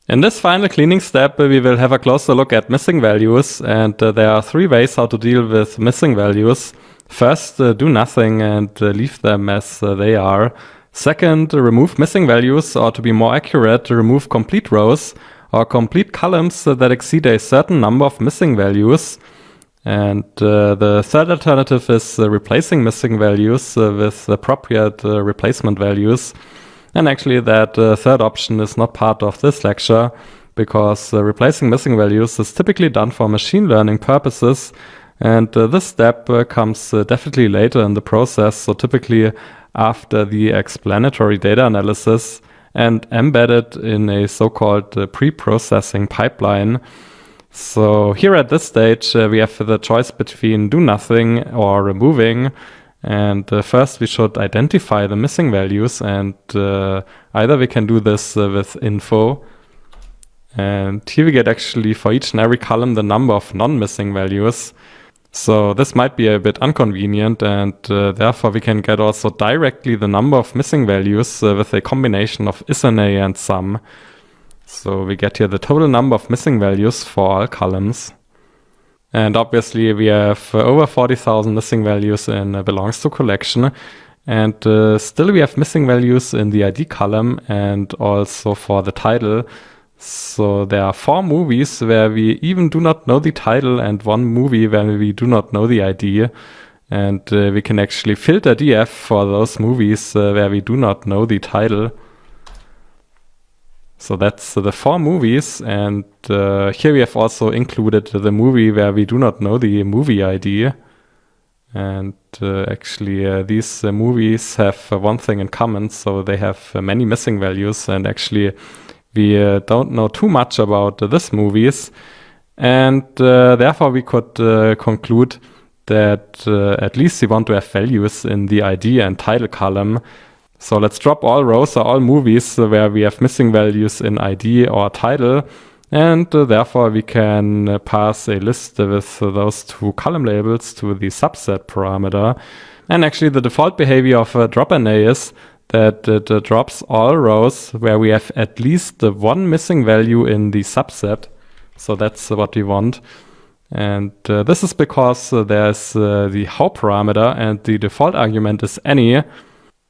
In this final cleaning step, we will have a closer look at missing values, and there are 3 ways how to deal with missing values. First, do nothing and leave them as they are. Second, remove missing values, or to be more accurate, remove complete rows or complete columns that exceed a certain number of missing values. And the third alternative is replacing missing values with appropriate replacement values. And actually that third option is not part of this lecture, because replacing missing values is typically done for machine learning purposes, and this step comes definitely later in the process, so typically after the explanatory data analysis and embedded in a so-called pre-processing pipeline. So here at this stage we have the choice between do nothing or removing. And first we should identify the missing values, and either we can do this with info. And here we get actually for each and every column the number of non-missing values. So this might be a bit inconvenient, and therefore we can get also directly the number of missing values with a combination of isArray and sum. So we get here the total number of missing values for all columns. And obviously we have over 40,000 missing values in belongs to collection. And still we have missing values in the ID column and also for the title. So there are 4 movies where we even do not know the title, and 1 movie where we do not know the ID. And we can actually filter DF for those movies where we do not know the title. So that's the 4 movies, and here we have also included the movie where we do not know the movie ID. And actually these movies have one thing in common, so they have many missing values, and actually we don't know too much about these movies. And therefore we could conclude that at least we want to have values in the ID and title column. So let's drop all rows or all movies where we have missing values in ID or title, and therefore we can pass a list with those 2 column labels to the subset parameter. And actually the default behavior of a drop array is that it drops all rows where we have at least 1 missing value in the subset. So that's what we want. And this is because there's the how parameter, and the default argument is any.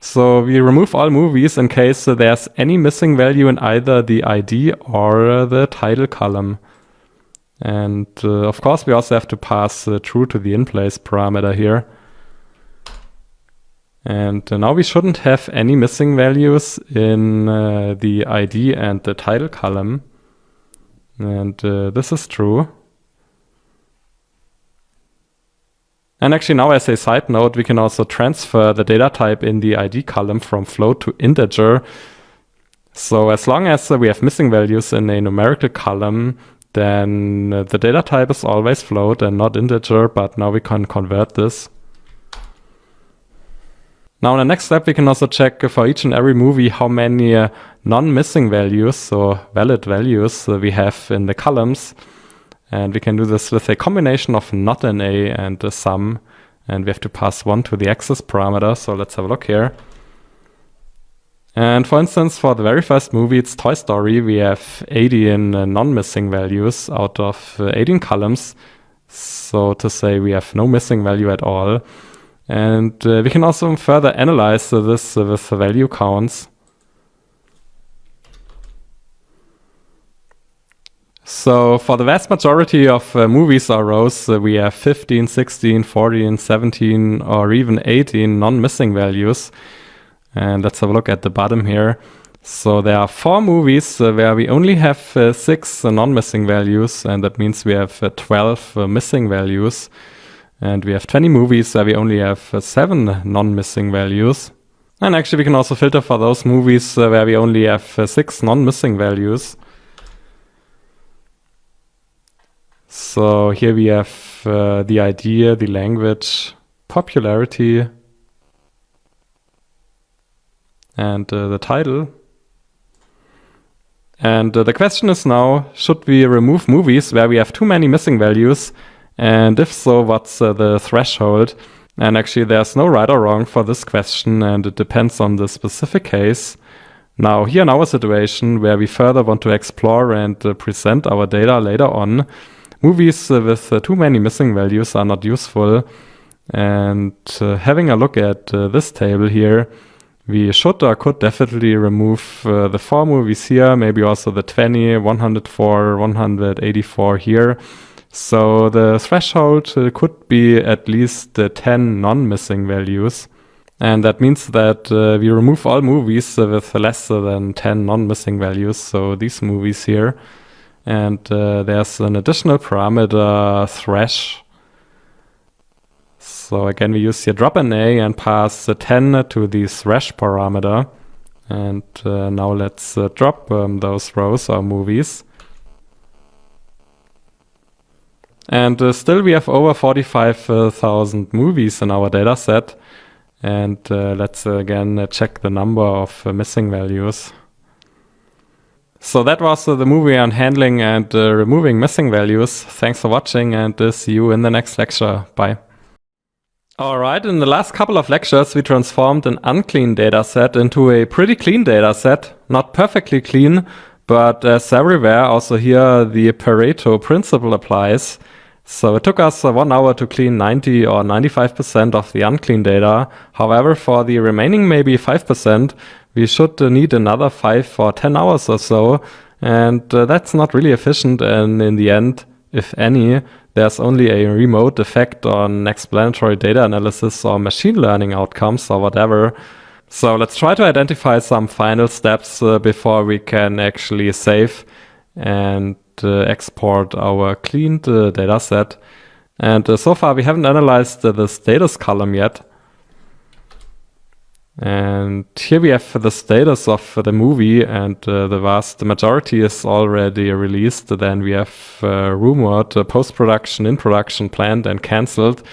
So we remove all movies in case there's any missing value in either the ID or the title column. And of course we also have to pass true to the inPlace parameter here. And now we shouldn't have any missing values in the ID and the title column. And this is true. And actually now, as a side note, we can also transfer the data type in the ID column from float to integer. So as long as we have missing values in a numerical column, then the data type is always float and not integer, but now we can convert this. Now in the next step, we can also check for each and every movie how many non-missing values, so valid values, we have in the columns. And we can do this with a combination of not an A and a sum. And we have to pass 1 to the access parameter. So let's have a look here. And for instance, for the very first movie, it's Toy Story, we have 18 non-missing values out of 18 columns. So to say we have no missing value at all. And we can also further analyze this with value counts. So for the vast majority of movies or rows, we have 15, 16, 14, 17, or even 18 non-missing values. And let's have a look at the bottom here. So there are 4 movies where we only have 6 non-missing values, and that means we have 12 missing values. And we have 20 movies where we only have 7 non-missing values. And actually we can also filter for those movies where we only have 6 non-missing values. So here we have the idea, the language, popularity, and the title. And the question is now, should we remove movies where we have too many missing values? And if so, what's the threshold? And actually there's no right or wrong for this question, and it depends on the specific case. Now, here in our situation, where we further want to explore and present our data later on, movies with too many missing values are not useful. And having a look at this table here, we should or could definitely remove the 4 movies here, maybe also the 20, 104, 184 here. So the threshold could be at least 10 non-missing values. And that means that we remove all movies with less than 10 non-missing values, so these movies here. And there's an additional parameter, thresh. So again, we use here drop NA and pass 10 to the thresh parameter. And now let's drop those rows or movies. And still we have over 45,000 movies in our data set. And let's again check the number of missing values. So that was the movie on handling and removing missing values. Thanks for watching, and see you in the next lecture. Bye. Alright, in the last couple of lectures we transformed an unclean dataset into a pretty clean dataset. Not perfectly clean, but as everywhere, also here the Pareto principle applies. So it took us 1 hour to clean 90 or 95% of the unclean data. However, for the remaining maybe 5%, we should need another 5 or 10 hours or so. And that's not really efficient. And in the end, if any, there's only a remote effect on explanatory data analysis or machine learning outcomes or whatever. So let's try to identify some final steps before we can actually save and export our cleaned data set. And so far we haven't analyzed the status column yet. And here we have the status of the movie, and the vast majority is already released. Then we have rumored, post-production, in production, planned and cancelled.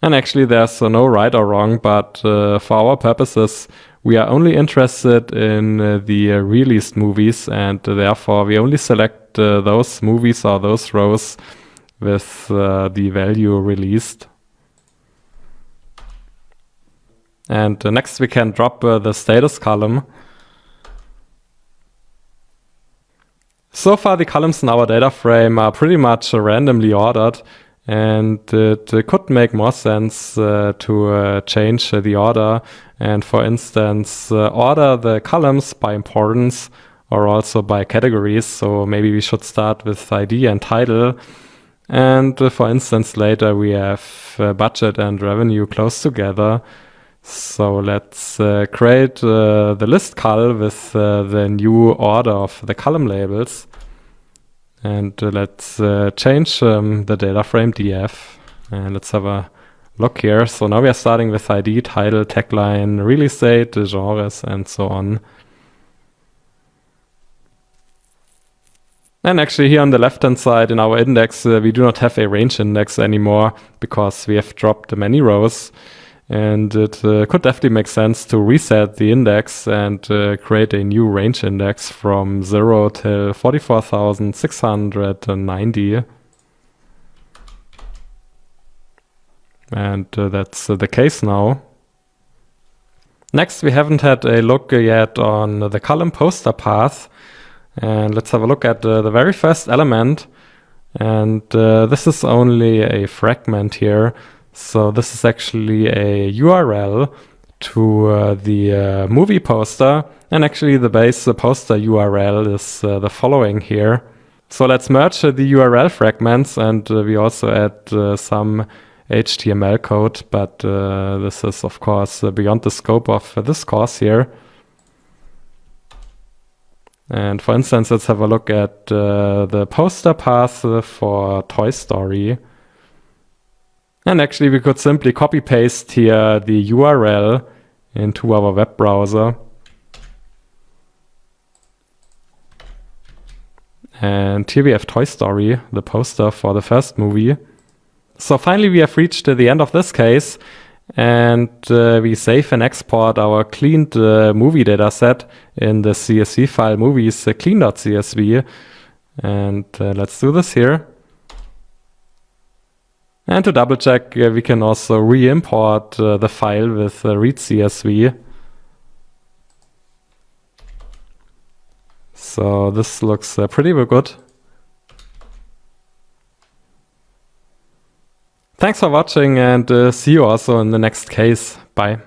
And actually there's no right or wrong, but for our purposes we are only interested in the released movies, and therefore we only select those movies or those rows with the value released. And next we can drop the status column. So far the columns in our data frame are pretty much randomly ordered, and it could make more sense to change the order and, for instance, order the columns by importance or also by categories. So maybe we should start with ID and title, and for instance later we have budget and revenue close together. So let's create the list col with the new order of the column labels. And let's change the data frame df. And let's have a look here. So now we are starting with ID, title, tagline, release date, genres, and so on. And actually here on the left-hand side in our index, we do not have a range index anymore because we have dropped many rows. And it could definitely make sense to reset the index and create a new range index from 0 till 44,690. And that's the case now. Next, we haven't had a look yet on the column poster path. And let's have a look at the very first element. And this is only a fragment here. So this is actually a URL to the movie poster, and actually the base poster URL is the following here. So let's merge the URL fragments, and we also add some HTML code, but this is of course beyond the scope of this course here. And for instance, let's have a look at the poster path for Toy Story. And actually we could simply copy paste here the URL into our web browser. And here we have Toy Story, the poster for the first movie. So finally we have reached the end of this case, and we save and export our cleaned movie dataset in the CSV file movies clean.csv. And let's do this here. And to double check, we can also re-import the file with read CSV. So this looks pretty good. Thanks for watching, and see you also in the next case. Bye.